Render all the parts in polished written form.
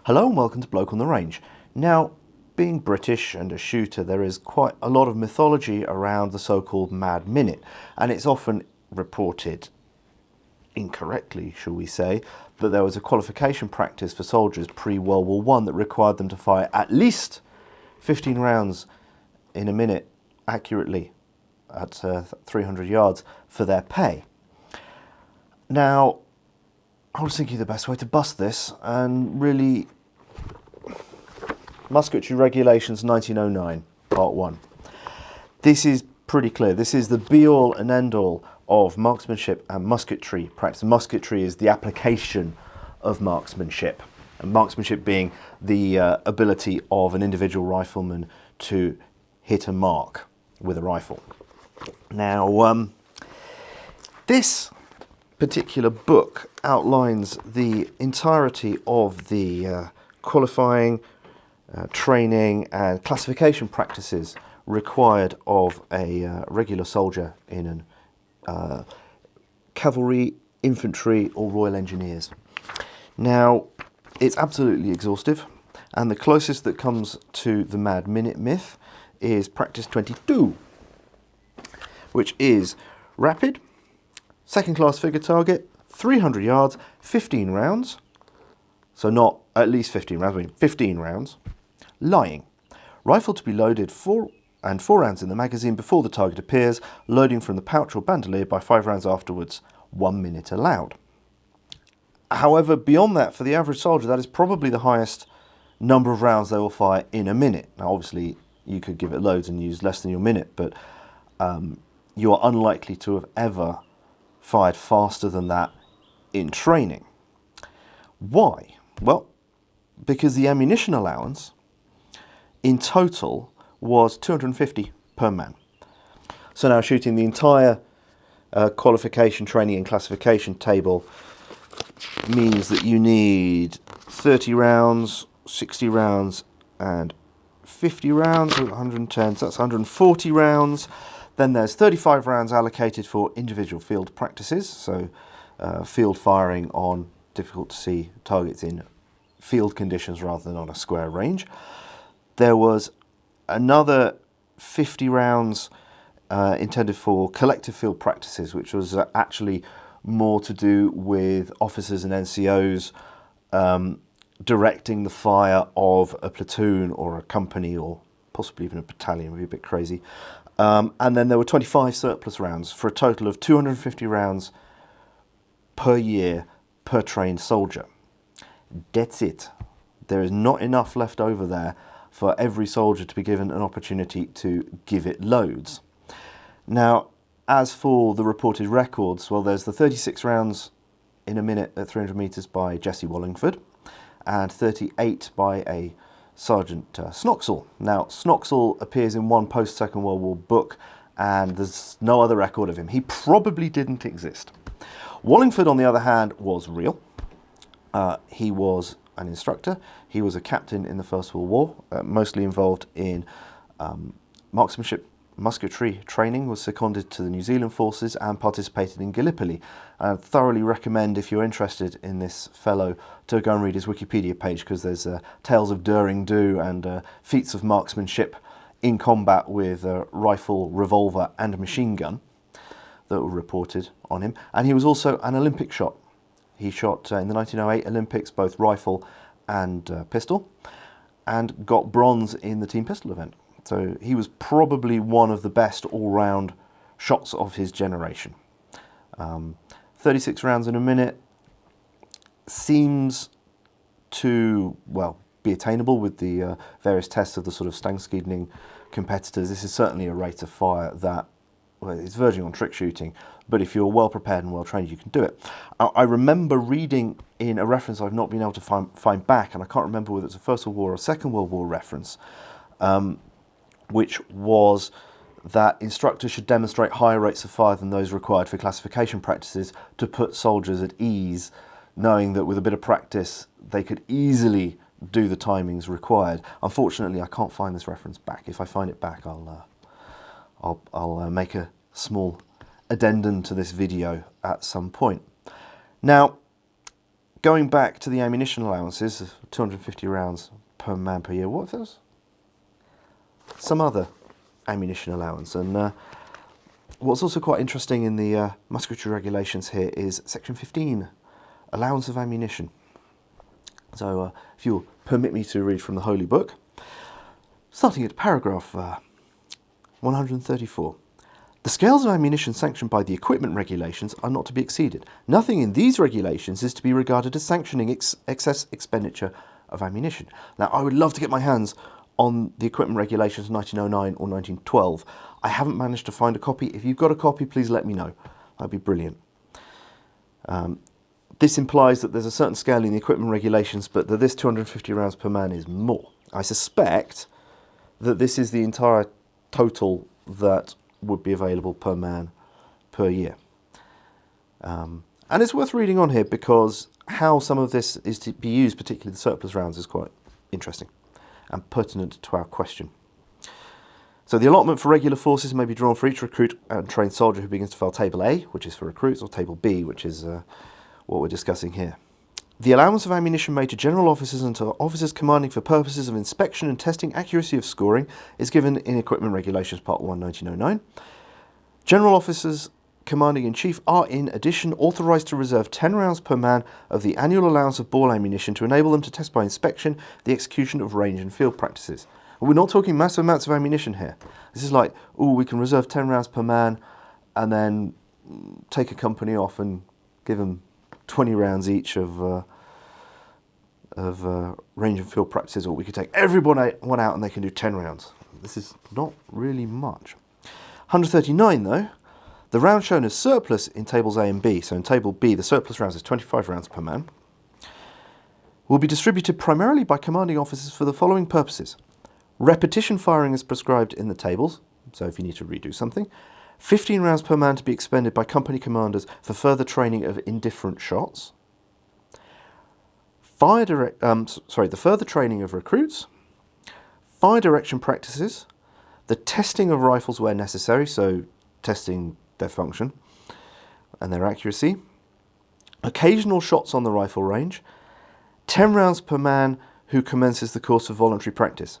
Hello and welcome to Bloke on the Range. Now, being British and a shooter, there is quite a lot of mythology around the so-called Mad Minute, and it's often reported, incorrectly shall we say, that there was a qualification practice for soldiers pre-World War I that required them to fire at least 15 rounds in a minute accurately at 300 yards for their pay. Now, I was thinking the best way to bust this, and really, Musketry Regulations 1909, Part 1. This is pretty clear. This is the be-all and end-all of marksmanship and musketry practice. Musketry is the application of marksmanship, and marksmanship being the ability of an individual rifleman to hit a mark with a rifle. Now, this particular book outlines the entirety of the qualifying, training and classification practices required of a regular soldier in an cavalry, infantry or Royal Engineers. Now, it's absolutely exhaustive, and the closest that comes to the Mad Minute myth is practice 22, which is rapid, second class figure target, 300 yards, 15 rounds, so not at least 15 rounds, I mean 15 rounds, lying. Rifle to be loaded 4 rounds in the magazine before the target appears, loading from the pouch or bandolier by 5 rounds afterwards, 1 minute allowed. However, beyond that, for the average soldier, that is probably the highest number of rounds they will fire in a minute. Now, obviously, you could give it loads and use less than your minute, but you are unlikely to have ever fired faster than that in training. Why? Well, because the ammunition allowance in total was 250 per man. So now shooting the entire qualification, training and classification table means that you need 30 rounds, 60 rounds and 50 rounds, 110, so that's 140 rounds. Then there's 35 rounds allocated for individual field practices, so field firing on difficult to see targets in field conditions rather than on a square range. There was another 50 rounds intended for collective field practices, which was actually more to do with officers and NCOs directing the fire of a platoon or a company or possibly even a battalion, would be a bit crazy. And then there were 25 surplus rounds for a total of 250 rounds per year per trained soldier. That's it. There is not enough left over there for every soldier to be given an opportunity to give it loads. Now, as for the reported records, well, there's the 36 rounds in a minute at 300 metres by Jesse Wallingford and 38 by a Sergeant Snoxall. Now, Snoxall appears in one post-Second World War book, and there's no other record of him. He probably didn't exist. Wallingford, on the other hand, was real. He was an instructor. He was a captain in the First World War, mostly involved in marksmanship, musketry training, was seconded to the New Zealand forces and participated in Gallipoli. I thoroughly recommend, if you're interested in this fellow, to go and read his Wikipedia page, because there's tales of daring do and feats of marksmanship in combat with rifle, revolver and machine gun that were reported on him. And he was also an Olympic shot. He shot in the 1908 Olympics both rifle and pistol, and got bronze in the team pistol event. So he was probably one of the best all-round shots of his generation. 36 rounds in a minute seems to, well, be attainable with the various tests of the sort of Stangskidning competitors. This is certainly a rate of fire that, well, it's verging on trick shooting, but if you're well prepared and well trained, you can do it. I remember reading in a reference I've not been able to find back, and I can't remember whether it's a First World War or a Second World War reference, which was that instructors should demonstrate higher rates of fire than those required for classification practices to put soldiers at ease, knowing that with a bit of practice they could easily do the timings required. Unfortunately, I can't find this reference back. If I find it back, I'll make a small addendum to this video at some point. Now, going back to the ammunition allowances of 250 rounds per man per year, what if there's some other ammunition allowance? And what's also quite interesting in the Musketry Regulations here is section 15, allowance of ammunition. So if you'll permit me to read from the Holy Book, starting at paragraph 134. The scales of ammunition sanctioned by the equipment regulations are not to be exceeded. Nothing in these regulations is to be regarded as sanctioning excess expenditure of ammunition. Now, I would love to get my hands on the equipment regulations 1909 or 1912. I haven't managed to find a copy. If you've got a copy, please let me know. That'd be brilliant. This implies that there's a certain scale in the equipment regulations, but that this 250 rounds per man is more. I suspect that this is the entire total that would be available per man per year. And it's worth reading on here because how some of this is to be used, particularly the surplus rounds, is quite interesting and pertinent to our question. So the allotment for regular forces may be drawn for each recruit and trained soldier who begins to file Table A, which is for recruits, or Table B, which is what we're discussing here. The allowance of ammunition made to general officers and to officers commanding for purposes of inspection and testing accuracy of scoring is given in Equipment Regulations Part 1, 1909. General officers commanding in chief are in addition authorised to reserve 10 rounds per man of the annual allowance of ball ammunition to enable them to test by inspection the execution of range and field practices. And we're not talking massive amounts of ammunition here. This is like, oh, we can reserve 10 rounds per man and then take a company off and give them 20 rounds each of range and field practices, or we could take everyone out and they can do 10 rounds. This is not really much. 139 though, the round shown as surplus in tables A and B, so in table B the surplus rounds is 25 rounds per man, will be distributed primarily by commanding officers for the following purposes. Repetition firing is prescribed in the tables, so if you need to redo something. 15 rounds per man to be expended by company commanders for further training of indifferent shots. The further training of recruits. Fire direction practices. The testing of rifles where necessary, so testing their function and their accuracy. Occasional shots on the rifle range. 10 rounds per man who commences the course of voluntary practice.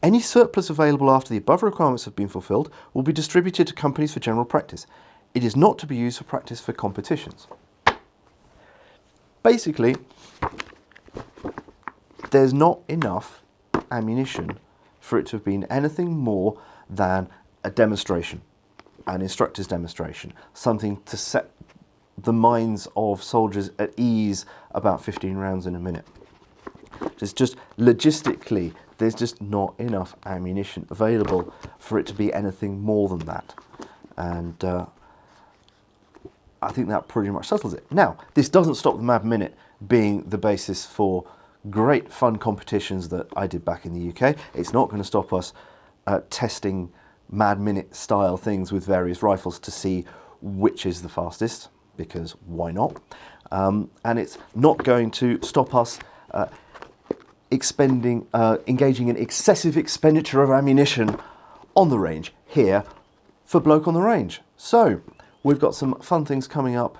Any surplus available after the above requirements have been fulfilled will be distributed to companies for general practice. It is not to be used for practice for competitions. Basically, there's not enough ammunition for it to have been anything more than a demonstration, an instructor's demonstration, something to set the minds of soldiers at ease about 15 rounds in a minute. It's just logistically, there's just not enough ammunition available for it to be anything more than that. And I think that pretty much settles it. Now, this doesn't stop the Mad Minute being the basis for great fun competitions that I did back in the UK. It's not going to stop us testing Mad Minute style things with various rifles to see which is the fastest, because why not? And it's not going to stop us engaging in excessive expenditure of ammunition on the range here for Bloke on the Range. So we've got some fun things coming up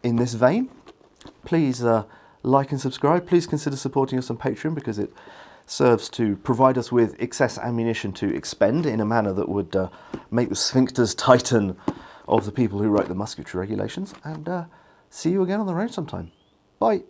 in this vein. Please like and subscribe. Please consider supporting us on Patreon because it serves to provide us with excess ammunition to expend in a manner that would make the sphincters tighten of the people who wrote the Musketry Regulations. And see you again on the range sometime. Bye.